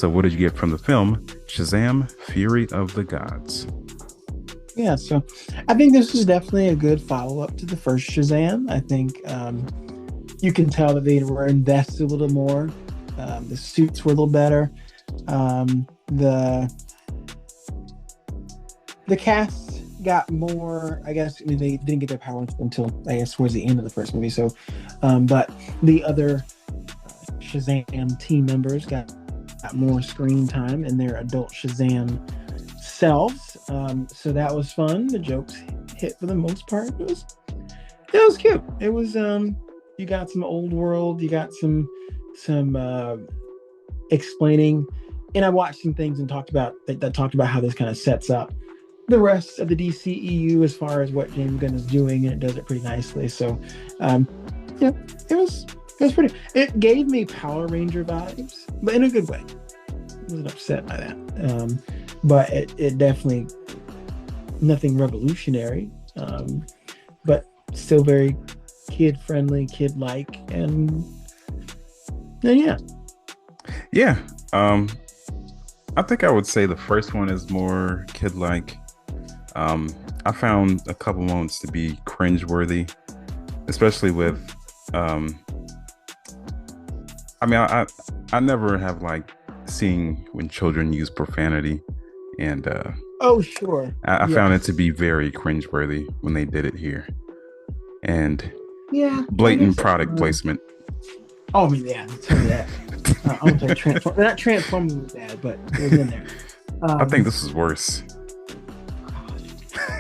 So, what did you get from the film Shazam: Fury of the Gods? Yeah, so I think this is definitely a good follow-up to the first Shazam. I think you can tell that they were invested a little more. The suits were a little better. The cast got more. I guess I mean, they didn't get their powers until I guess towards the end of the first movie. So, but the other Shazam team members got more screen time in their adult Shazam selves. So that was fun. The jokes hit for the most part. It was cute. It was you got some old world, you got some explaining, and I watched some things and talked about that talked about how this kind of sets up the rest of the DCEU as far as what James Gunn is doing, and it does it pretty nicely. So yeah, it was pretty. It gave me Power Ranger vibes, but in a good way. I wasn't upset by that. But it definitely nothing revolutionary, but still very kid friendly, kid like, and yeah. Yeah. I think I would say the first one is more kid like. I found a couple moments to be cringeworthy, especially with I mean I never have like seen when children use profanity, and Oh, sure. I found it to Yes. be very cringeworthy when they did it here, and Yeah, I blatant guess. product placement. Oh, I mean, yeah, tell me that. I won't say transform. Not transforming was bad, but it was in there. I think Um, this is worse.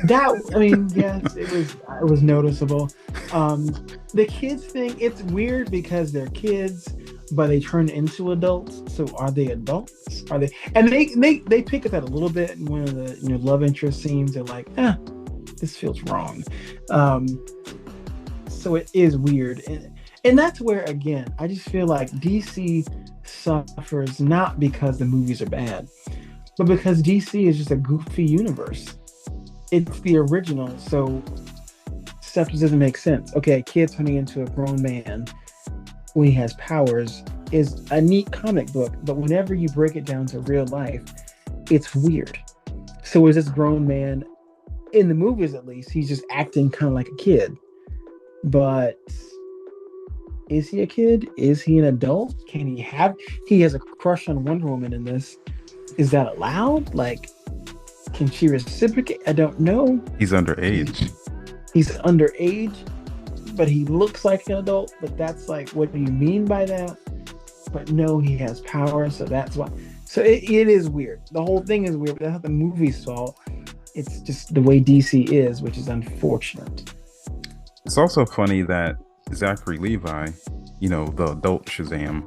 that I mean, yes, it was noticeable. Um, the kids thing, it's weird because they're kids, but they turn into adults. So are they adults? Are they? And they pick at that a little bit in one of the love interest scenes. They're like, this feels wrong. Um, so it is weird, and that's where again I just feel like DC suffers not because the movies are bad, but because DC is just a goofy universe. It's the original, so stuff just doesn't make sense. Okay, a kid turning into a grown man when he has powers is a neat comic book, but whenever you break it down to real life, it's weird. So is this grown man in the movies at least? He's just acting kind of like a kid, but is he a kid? Is he an adult? Can he have? He has a crush on Wonder Woman in this. Is that allowed? Like, can she reciprocate? I don't know. He's underage. He's underage, but he looks like an adult. But that's like, what do you mean by that? But no, he has power, so that's why. So it is weird. The whole thing is weird. But that's not the movie's fault. It's just the way DC is, which is unfortunate. It's also funny that Zachary Levi, the adult Shazam,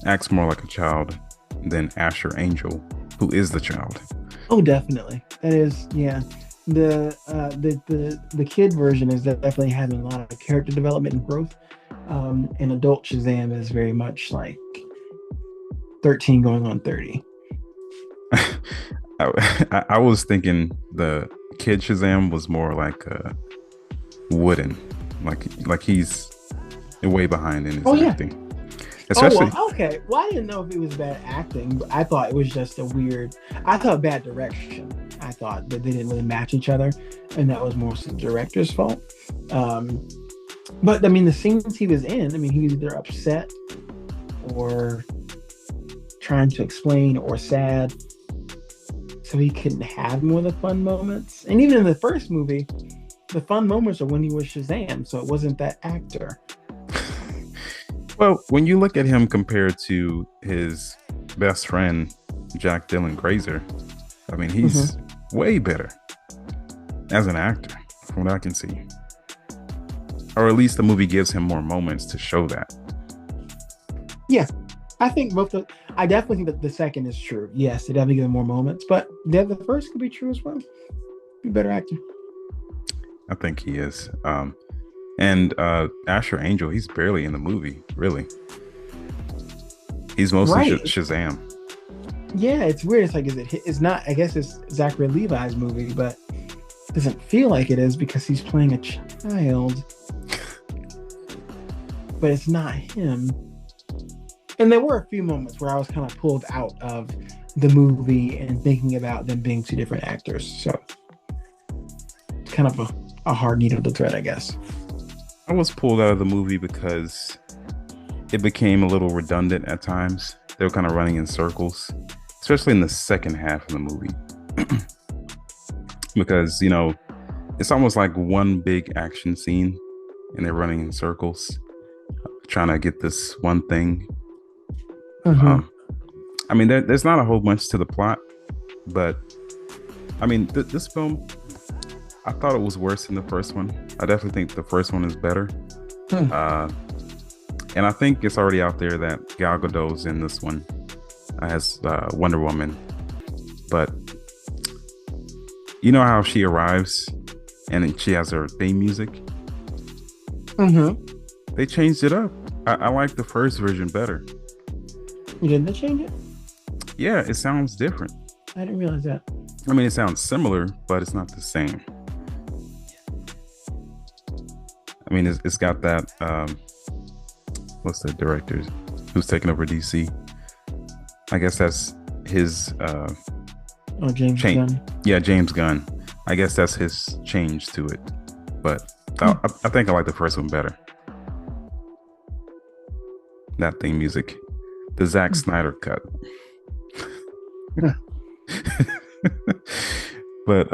acts more like a child than Asher Angel, who is the child. Oh, definitely. That is, yeah. The kid version is definitely having a lot of character development and growth. And adult Shazam is very much like 13 going on 30. I was thinking the kid Shazam was more like wooden, like he's way behind in Oh his yeah. acting, Oh especially. well, okay. Well, I didn't know if it was bad acting, but I thought it was just a weird. I thought bad direction. I thought that they didn't really match each other, and that was mostly the director's fault. Um, but I mean, the scenes he was in, I mean, he was either upset or trying to explain or sad, so he couldn't have more of the fun moments. And even in the first movie, the fun moments are when he was Shazam, so it wasn't that actor. Well, when you look at him compared to his best friend Jack Dylan Grazer, I mean, he's Mhm. way better as an actor, from what I can see. Or at least the movie gives him more moments to show that. Yeah, I think both. I definitely think that the second is true. Yes, they definitely give him more moments, but the first could be true as well. Be a better actor. I think he is. And Asher Angel, he's barely in the movie, really. He's mostly Right. Shazam. Yeah, it's weird. It's like, is it? It's not. I guess it's Zachary Levi's movie, but it doesn't feel like it is because he's playing a child. But it's not him. And there were a few moments where I was kind of pulled out of the movie and thinking about them being two different actors. So it's kind of a hard needle to thread, I guess. I was pulled out of the movie because it became a little redundant at times. They were kind of running in circles, especially in the second half of the movie. Because, you know, it's almost like one big action scene and they're running in circles, trying to get this one thing. I mean, there's not a whole bunch to the plot, but I mean, this film, I thought it was worse than the first one. I definitely think the first one is better. And I think it's already out there that Gal Gadot's in this one as Wonder Woman. But you know how she arrives and then she has her theme music? They changed it up. I like the first version better. Didn't they change it? Yeah, it sounds different. I didn't realize that. I mean, it sounds similar, but it's not the same. I mean, it's got that, what's the director who's taking over DC? I guess that's his, James Gunn. Yeah, James Gunn. I guess that's his change to it. But I think I like the first one better. That theme music. The Zack Snyder cut. But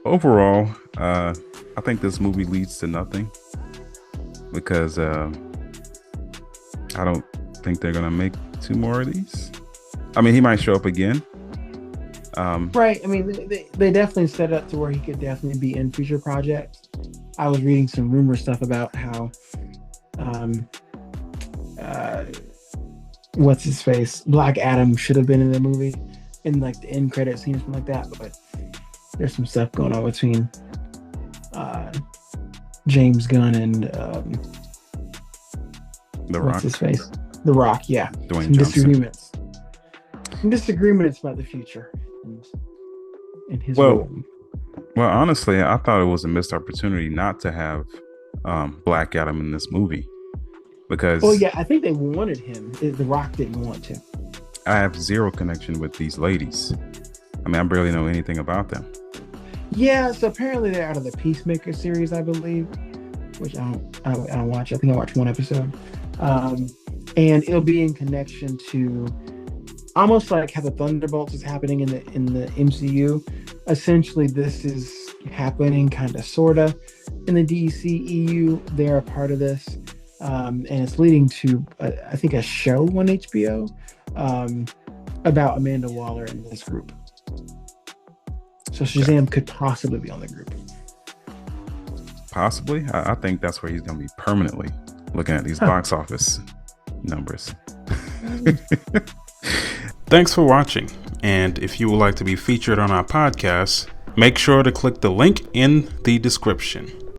overall, I think this movie leads to nothing because I don't think they're gonna make 2 more of these. I mean, he might show up again. Right. I mean, they definitely set it up to where he could definitely be in future projects. I was reading some rumor stuff about how what's his face, Black Adam should have been in the movie in like the end credit scene or something like that, but there's some stuff going on between James Gunn and The Rock. What's his face? The Rock, yeah. Dwayne Johnson. Disagreements about the future and his well, role. Well, honestly, I thought it was a missed opportunity not to have Black Adam in this movie because. Oh yeah, I think they wanted him. The Rock didn't want to. I have zero connection with these ladies. I mean, I barely know anything about them. Yeah, so apparently they're out of the Peacemaker series, I believe, which I don't watch. I think I watched one episode, and it'll be in connection to almost like how the Thunderbolts is happening in the MCU. Essentially, this is happening kind of sorta in the DCEU. They're a part of this, and it's leading to I think a show on HBO about Amanda Waller and this group. So Shazam could possibly be on the group. Possibly. I think that's where he's going to be permanently, looking at these box office numbers. Thanks for watching. And if you would like to be featured on our podcast, make sure to click the link in the description.